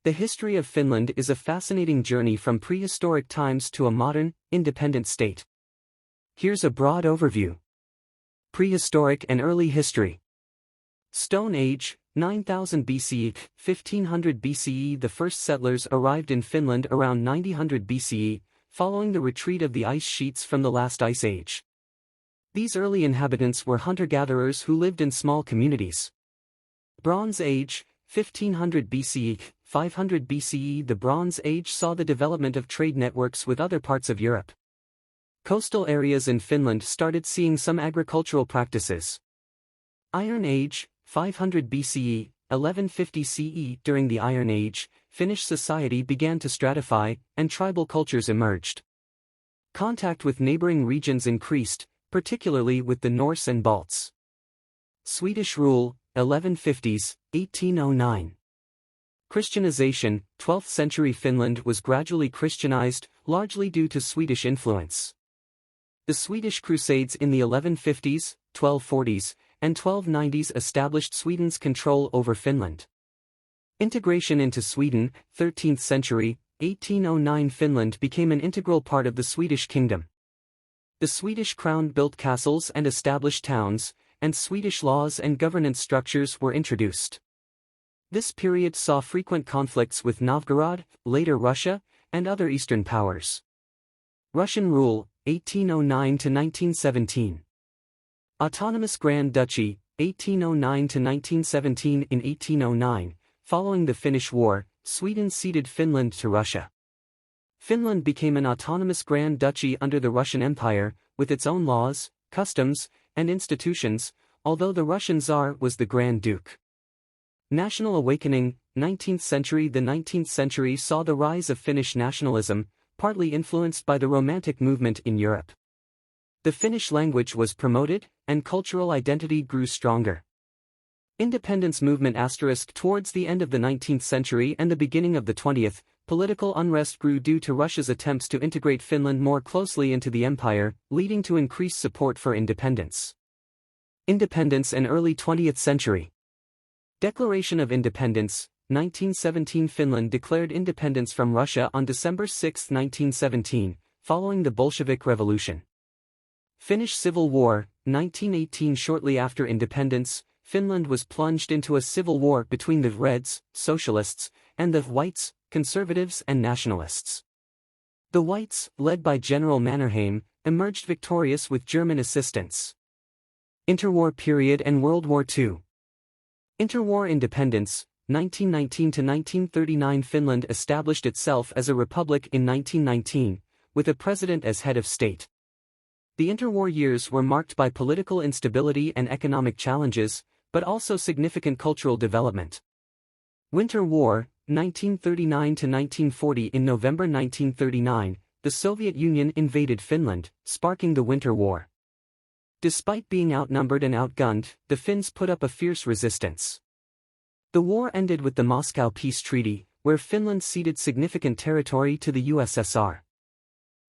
The history of Finland is a fascinating journey from prehistoric times to a modern, independent state. Here's a broad overview. Prehistoric and early history. Stone Age, 9000 BCE, 1500 BCE. The first settlers arrived in Finland around 900 BCE, following the retreat of the ice sheets from the last ice age. These early inhabitants were hunter-gatherers who lived in small communities. Bronze Age, 1500 BCE, 500 BCE. The Bronze Age saw the development of trade networks with other parts of Europe. Coastal areas in Finland started seeing some agricultural practices. Iron Age, 500 BCE, 1150 CE. During the Iron Age, Finnish society began to stratify, and tribal cultures emerged. Contact with neighboring regions increased, particularly with the Norse and Balts. Swedish rule, 1150s, 1809. Christianization, 12th century Finland was gradually Christianized, largely due to Swedish influence. The Swedish Crusades in the 1150s, 1240s, and 1290s established Sweden's control over Finland. Integration into Sweden, 13th century, 1809. Finland became an integral part of the Swedish kingdom. The Swedish crown built castles and established towns, and Swedish laws and governance structures were introduced. This period saw frequent conflicts with Novgorod, later Russia, and other Eastern powers. Russian rule, 1809 to 1917. Autonomous Grand Duchy, 1809 to 1917. In 1809, following the Finnish War, Sweden ceded Finland to Russia. Finland became an autonomous Grand Duchy under the Russian Empire, with its own laws, customs, and institutions, although the Russian Tsar was the Grand Duke. National awakening, 19th century. The 19th century saw the rise of Finnish nationalism, partly influenced by the Romantic movement in Europe. The Finnish language was promoted, and cultural identity grew stronger. Independence movement *. Towards the end of the 19th century and the beginning of the 20th, political unrest grew due to Russia's attempts to integrate Finland more closely into the empire, leading to increased support for independence. Independence and early 20th century. Declaration of Independence, 1917. Finland declared independence from Russia on December 6, 1917, following the Bolshevik Revolution. Finnish Civil War, 1918. Shortly after independence, Finland was plunged into a civil war between the Reds, socialists, and the Whites, conservatives and nationalists. The Whites, led by General Mannerheim, emerged victorious with German assistance. Interwar period and World War II. Interwar independence, 1919 to 1939. Finland established itself as a republic in 1919, with a president as head of state. The interwar years were marked by political instability and economic challenges, but also significant cultural development. Winter War, 1939 to 1940. In November 1939, the Soviet Union invaded Finland, sparking the Winter War. Despite being outnumbered and outgunned, the Finns put up a fierce resistance. The war ended with the Moscow Peace Treaty, where Finland ceded significant territory to the USSR.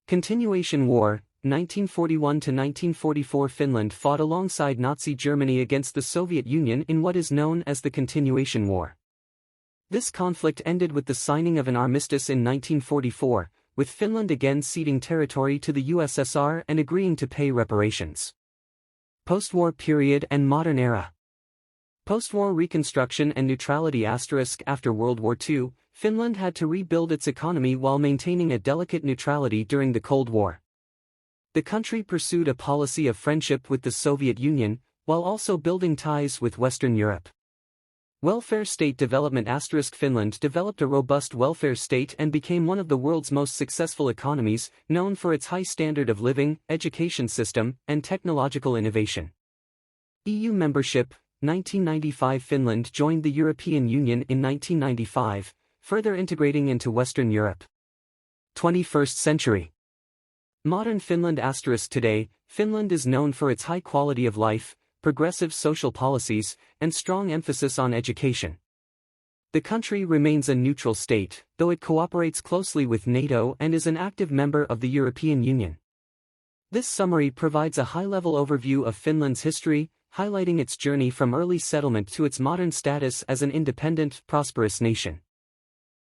Continuation War, 1941 to 1944. Finland fought alongside Nazi Germany against the Soviet Union in what is known as the Continuation War. This conflict ended with the signing of an armistice in 1944, with Finland again ceding territory to the USSR and agreeing to pay reparations. Post-war period and modern era. Post-war reconstruction and neutrality *. After World War II, Finland had to rebuild its economy while maintaining a delicate neutrality during the Cold War. The country pursued a policy of friendship with the Soviet Union, while also building ties with Western Europe. Welfare state development *. Finland developed a robust welfare state and became one of the world's most successful economies, known for its high standard of living, education system, and technological innovation. EU membership, 1995. Finland joined the European Union in 1995, further integrating into Western Europe. 21st century. Modern Finland *. Today, Finland is known for its high quality of life, progressive social policies, and strong emphasis on education. The country remains a neutral state, though it cooperates closely with NATO and is an active member of the European Union. This summary provides a high-level overview of Finland's history, highlighting its journey from early settlement to its modern status as an independent, prosperous nation.